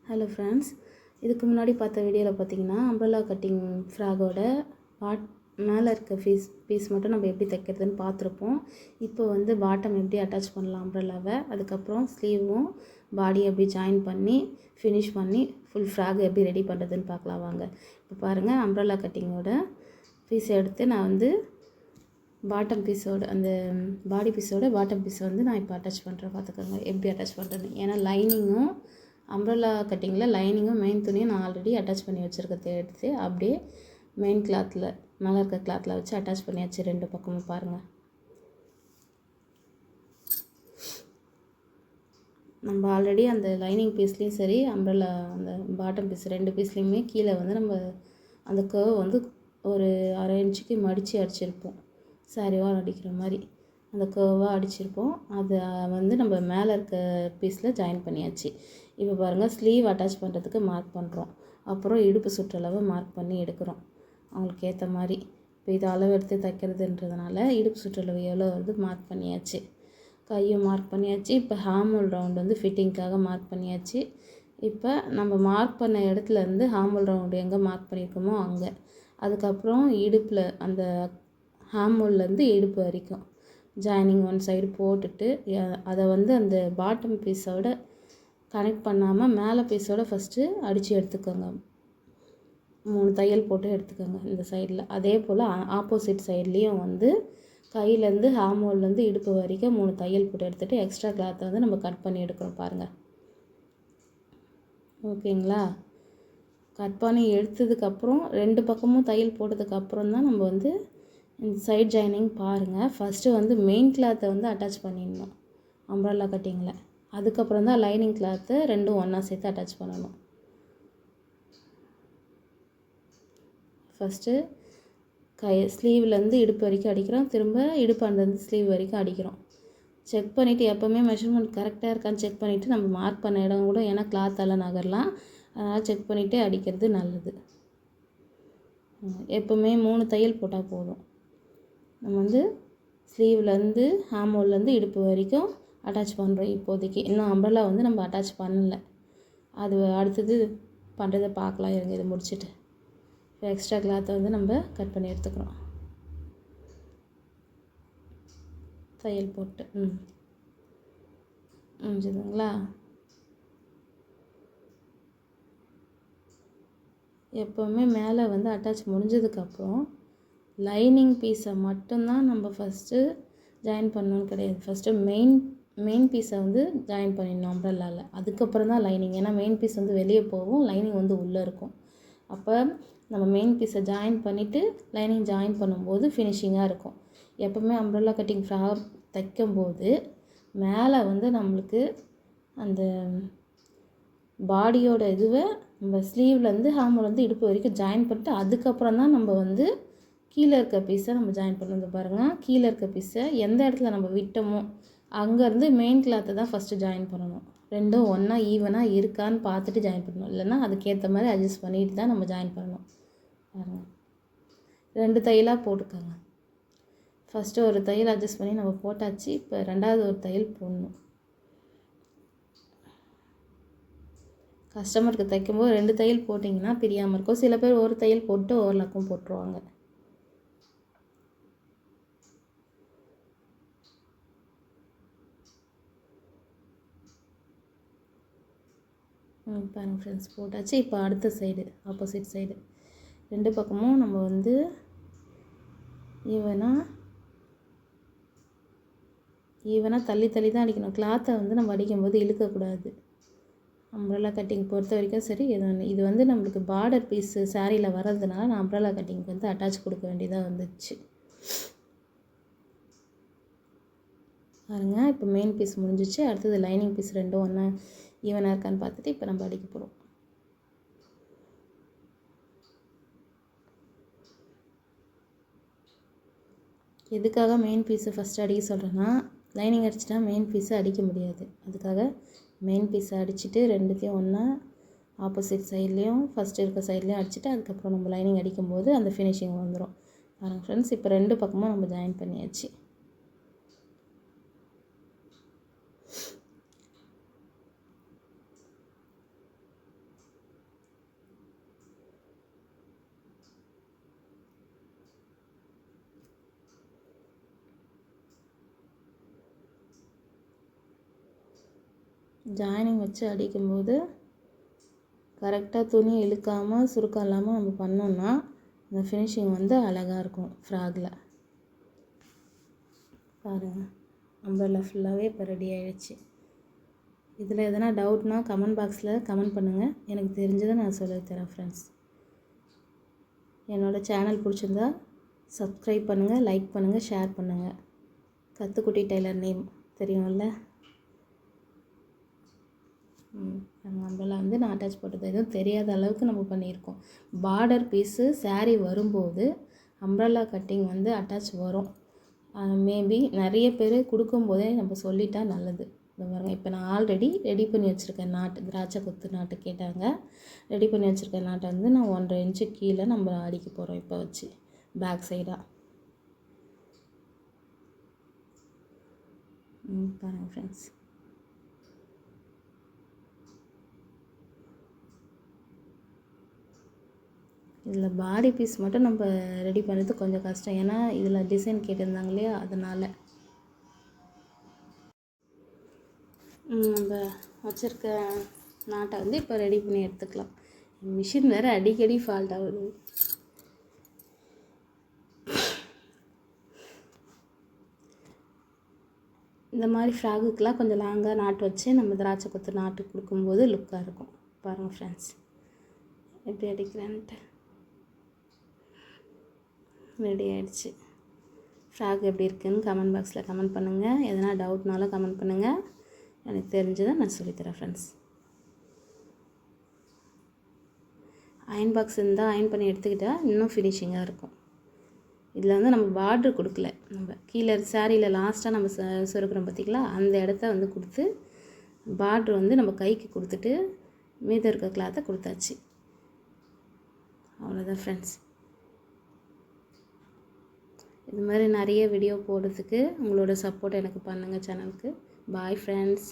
Hello friends, இதுக்கு முன்னாடி பார்த்த வீடியோவில் பார்த்தீங்கன்னா அம்ப்ரெல்லா கட்டிங் ஃப்ராகோட மேலே இருக்க பீஸ் மட்டும் நம்ம எப்படி தைக்கிறதுன்னு பார்த்துருப்போம். இப்போ வந்து பாட்டம் எப்படி அட்டாச் பண்ணலாம் அம்ப்ரெல்லாவை, அதுக்கப்புறம் ஸ்லீவும் பாடி எப்படி ஜாயின் பண்ணி ஃபினிஷ் பண்ணி ஃபுல் ஃப்ராக் எப்படி ரெடி பண்ணுறதுன்னு பார்க்கலாம் வாங்க. இப்போ பாருங்கள், அம்ப்ரெல்லா கட்டிங்கோட பீஸை எடுத்து நான் வந்து பாட்டம் பீஸோட அந்த பாடி பீஸோட பாட்டம் பீஸை வந்து நான் இப்போ அட்டாச் பண்ணுறேன். பார்த்துக்கோங்க எப்படி அட்டாச் பண்ணுறது. ஏன்னா லைனிங்கும் அம்ப்ரெல்லா கட்டிங்கில் லைனிங்கும் மெயின் துணியும் நான் ஆல்ரெடி அட்டாச் பண்ணி வச்சுருக்கதை எடுத்து அப்படியே மெயின் கிளாத்தில் மேலே இருக்க கிளாத்தில் வச்சு அட்டாச் பண்ணியாச்சு ரெண்டு பக்கமும். பாருங்கள், நம்ம ஆல்ரெடி அந்த லைனிங் பீஸ்லேயும் சரி அம்ப்ரெல்லா அந்த பாட்டம் பீஸ் ரெண்டு பீஸ்லேயுமே கீழே வந்து நம்ம அந்த கர்வ் வந்து ஒரு 1/2 இன்ச்சுக்கு மடித்து அடிச்சிருப்போம். சாரிவாக அடிக்கிற மாதிரி அந்த கர்வாக அடிச்சிருப்போம். அதை வந்து நம்ம மேலே இருக்க பீஸில் ஜாயின் பண்ணியாச்சு. இப்போ பாருங்கள், ஸ்லீவ் அட்டாச் பண்ணுறதுக்கு மார்க் பண்ணுறோம். அப்புறம் இடுப்பு சுற்றளவை மார்க் பண்ணி எடுக்கிறோம் அவங்களுக்கு ஏற்ற மாதிரி. இப்போ இது அளவு எடுத்து தைக்கிறதுன்றதுனால இடுப்பு சுற்றளவு எவ்வளோ வருது மார்க் பண்ணியாச்சு. கையும் மார்க் பண்ணியாச்சு. இப்போ ஹார்மோல் ரவுண்ட் வந்து ஃபிட்டிங்க்காக மார்க் பண்ணியாச்சு. இப்போ நம்ம மார்க் பண்ண இடத்துலேருந்து ஹார்மோல் ரவுண்டு எங்கே மார்க் பண்ணியிருக்கோமோ அங்கே, அதுக்கப்புறம் இடுப்பில் அந்த ஹார்மோல்லேருந்து இடுப்பு வரைக்கும் ஜாயினிங் ஒன் சைடு போட்டுட்டு அதை வந்து அந்த பாட்டம் பீஸோட கனெக்ட் பண்ணாமல் மேலே பீஸோட ஃபஸ்ட்டு அடித்து எடுத்துக்கோங்க. 3 தையல் போட்டு எடுத்துக்கோங்க இந்த சைடில். அதே போல் ஆப்போசிட் சைட்லேயும் வந்து கையிலேருந்து ஹார்மோல்லேருந்து இடுப்பு வரைக்கும் 3 தையல் போட்டு எடுத்துகிட்டு எக்ஸ்ட்ரா கிளாத்தை வந்து நம்ம கட் பண்ணி எடுக்கிறோம். பாருங்கள், ஓகேங்களா? கட் பண்ணி எடுத்ததுக்கப்புறம் 2 பக்கமும் தையல் போட்டதுக்கப்புறம் தான் நம்ம வந்து இந்த சைட் ஜாயினிங் பாருங்கள். ஃபஸ்ட்டு வந்து மெயின் கிளாத்தை வந்து அட்டாச் பண்ணிடணும் அம்ப்ரெல்லா கட்டிங்கில். அதுக்கப்புறம் தான் லைனிங் கிளாத்தை ரெண்டும் ஒன்றா சேர்த்து அட்டாச் பண்ணணும். ஃபஸ்ட்டு ஸ்லீவ்லேருந்து இடுப்பு வரைக்கும் அடிக்கிறோம், திரும்ப இடுப்பாண்டேருந்து ஸ்லீவ் வரைக்கும் அடிக்கிறோம். செக் பண்ணிவிட்டு எப்போவுமே மெஷர்மெண்ட் கரெக்டாக இருக்கான்னு செக் பண்ணிவிட்டு நம்ம மார்க் பண்ண இடம் கூட, ஏன்னா கிளாத்தால் நகரலாம், அதனால் செக் பண்ணிவிட்டு அடிக்கிறது நல்லது. எப்போவுமே 3 தையல் போட்டால் போதும். நம்ம வந்து ஸ்லீவ்லேருந்து ஹார்மோல்லேருந்து இடுப்பு வரைக்கும் அட்டாச் பண்ணுறோம் இப்போதைக்கு. இன்னும் அம்ப்ரெல்லா வந்து நம்ம அட்டாச் பண்ணல. அது அடுத்தது பண்ணுறதை பார்க்கலாம். இருங்க, இதை முடிச்சுட்டு இப்போ எக்ஸ்ட்ரா கிளாத்தை வந்து நம்ம கட் பண்ணி எடுத்துக்கிறோம். தையல் போட்டு முடிஞ்சுதுங்களா? எப்போவுமே மேலே வந்து அட்டாச் முடிஞ்சதுக்கப்புறம் லைனிங் பீஸை மட்டும்தான் நம்ம ஃபஸ்ட்டு ஜாயின் பண்ணணும்னு கிடையாது. ஃபஸ்ட்டு மெயின் பீஸை வந்து ஜாயின் பண்ணிடணும் அம்ப்ரெல்லாவில். அதுக்கப்புறம் தான் லைனிங். ஏன்னா மெயின் பீஸ் வந்து வெளியே போகும், லைனிங் வந்து உள்ளே இருக்கும். அப்போ நம்ம மெயின் பீஸை ஜாயின் பண்ணிவிட்டு லைனிங் ஜாயின் பண்ணும்போது ஃபினிஷிங்காக இருக்கும். எப்போவுமே அம்ப்ரெல்லா கட்டிங் ஃப்ராக் தைக்கும்போது மேலே வந்து நம்மளுக்கு அந்த பாடியோட இதுவை நம்ம ஸ்லீவ்லேருந்து ஹார்மோல்லேருந்து இடுப்பு வரைக்கும் ஜாயின் பண்ணிட்டு அதுக்கப்புறம் தான் நம்ம வந்து கீழே இருக்க பீஸை நம்ம ஜாயின் பண்ணணும். பாருங்கள், கீழே இருக்க பீஸை எந்த இடத்துல நம்ம விட்டோமோ அங்கேருந்து மெயின் கிளாத்தை தான் ஃபஸ்ட்டு ஜாயின் பண்ணணும். ரெண்டும் ஒன்றா ஈவனாக இருக்கான்னு பார்த்துட்டு ஜாயின் பண்ணணும். இல்லைன்னா அதுக்கேற்ற மாதிரி அட்ஜஸ்ட் பண்ணிட்டு தான் நம்ம ஜாயின் பண்ணணும். பாருங்கள், 2 தையலாக போட்டுக்கோங்க. ஃபஸ்ட்டு ஒரு தையல் அட்ஜஸ்ட் பண்ணி நம்ம போட்டாச்சு. இப்போ ரெண்டாவது ஒரு தையல் போடணும். கஸ்டமருக்கு தைக்கும்போது 2 தையல் போட்டிங்கன்னா பிரியாமல் இருக்கும். சில பேர் ஒரு தையல் போட்டு ஓவர்லாக்கும் போட்டுருவாங்க. பாருங்கள் ஃப்ரெண்ட்ஸ், போட்டாச்சு. இப்போ அடுத்த சைடு ஆப்போசிட் சைடு 2 பக்கமும் நம்ம வந்து ஈவனாக தள்ளி தான் அடிக்கணும். கிளாத்தை வந்து நம்ம அடிக்கும்போது இழுக்கக்கூடாது. அம்ப்ரெல்லா கட்டிங் பொறுத்த வரைக்கும் சரி. இது வந்து நம்மளுக்கு பார்டர் பீஸு சாரியில் வர்றதுனால நான் அம்ப்ரெல்லா கட்டிங்க்கு வந்து அட்டாச் கொடுக்க வேண்டியதாக வந்துச்சு. பாருங்கள், இப்போ மெயின் பீஸ் முடிஞ்சிச்சு. அடுத்தது லைனிங் பீஸ் ரெண்டும் ஒன்றா ஈவனாக இருக்கான்னு பார்த்துட்டு இப்போ நம்ம அடிக்க போகிறோம். எதுக்காக மெயின் பீஸை ஃபஸ்ட்டு அடிக்க சொல்கிறேன்னா, லைனிங் அடிச்சுட்டா மெயின் பீஸை அடிக்க முடியாது. அதுக்காக மெயின் பீஸை அடிச்சுட்டு ரெண்டுத்தையும் ஒன்றா ஆப்போசிட் சைட்லேயும் ஃபஸ்ட்டு இருக்க சைட்லேயும் அடிச்சுட்டு அதுக்கப்புறம் நம்ம லைனிங் அடிக்கும்போது அந்த ஃபினிஷிங் வந்துடும். பாருங்கள் ஃப்ரெண்ட்ஸ், இப்போ 2 பக்கமும் நம்ம ஜாயின் பண்ணியாச்சு. ஜாயினிங் வச்சு அடிக்கும்போது கரெக்டாக துணி இழுக்காமல் சுருக்கம் இல்லாமல் நம்ம பண்ணோம்னா இந்த ஃபினிஷிங் வந்து அழகாக இருக்கும் ஃப்ராகில். பாருங்கள், அம்பர்லா ஃபுல்லாகவே இப்போ ரெடி ஆகிடுச்சு. இதில் எதனா டவுட்னால் கமெண்ட் பாக்ஸில் கமெண்ட் பண்ணுங்கள். எனக்கு தெரிஞ்சதை நான் சொல்லித்தரேன் ஃப்ரெண்ட்ஸ். என்னோடய சேனல் பிடிச்சிருந்தா சப்ஸ்கிரைப் பண்ணுங்கள், லைக் பண்ணுங்கள், ஷேர் பண்ணுங்கள். கத்துக்குட்டி டெய்லர் நேம் தெரியும்ல. அம்பர்லா வந்து நான் அட்டாச் போட்டது எதுவும் தெரியாத அளவுக்கு நம்ம பண்ணியிருக்கோம். பார்டர் பீஸு சாரீ வரும்போது அம்பர்லா கட்டிங் வந்து அட்டாச் வரும். மேபி நிறைய பேர் கொடுக்கும்போதே நம்ம சொல்லிட்டா நல்லது. இந்த பாருங்கள், இப்போ நான் ஆல்ரெடி ரெடி பண்ணி வச்சுருக்கேன் நாட்டு, திராட்சை கொத்து நாட்டு கேட்டாங்க. ரெடி பண்ணி வச்சுருக்கேன் நாட்டை வந்து நான் 1.5 இன்ச்சு கீழே நம்ம அடிக்க போகிறோம் இப்போ வச்சு பேக் சைடாக. பாருங்கள் ஃப்ரெண்ட்ஸ், இதில் பாடி பீஸ் மட்டும் நம்ம ரெடி பண்ணுறது கொஞ்சம் கஷ்டம். ஏன்னா இதில் டிசைன் கேட்டிருந்தாங்க இல்லையா, அதனால் நம்ம வச்சுருக்க நாட்டை வந்து இப்போ ரெடி பண்ணி எடுத்துக்கலாம். மிஷின் வேறு அடிக்கடி ஃபால்ட் ஆகுது. இந்த மாதிரி ஃப்ராகுக்கெலாம் கொஞ்சம் லாங்காக நாட்டு வச்சு நம்ம திராட்சை கொத்து நாட்டு கொடுக்கும்போது லுக்காக இருக்கும். பாருங்கள் ஃப்ரெண்ட்ஸ், எப்படி அடிக்கிறேன்ட்டு. ரெடி ஆகிடுச்சு. ஃப்ராக் எப்படி இருக்குதுன்னு கமெண்ட் பாக்ஸில் கமெண்ட் பண்ணுங்கள். எதனா டவுட்னாலும் கமெண்ட் பண்ணுங்கள். எனக்கு தெரிஞ்சதை நான் சொல்லித்தரேன் ஃப்ரெண்ட்ஸ். அயன் பாக்ஸ் இருந்தால் அயன் பண்ணி எடுத்துக்கிட்டால் இன்னும் ஃபினிஷிங்காக இருக்கும். இதில் வந்து நம்ம பார்ட்ரு கொடுக்கல, நம்ம கீழே சாரியில் லாஸ்ட்டாக நம்ம சொருக்கிறோம் பார்த்திங்களா, அந்த இடத்த வந்து கொடுத்து பார்ட்ரு வந்து நம்ம கைக்கு கொடுத்துட்டு மீதம் இருக்க கிளாத்தை கொடுத்தாச்சு. அவ்வளோதான் ஃப்ரெண்ட்ஸ். இது மாதிரி நிறைய வீடியோ போடுறதுக்கு உங்களோட சப்போர்ட் எனக்கு பண்ணுங்கள் சேனலுக்கு. Bye friends.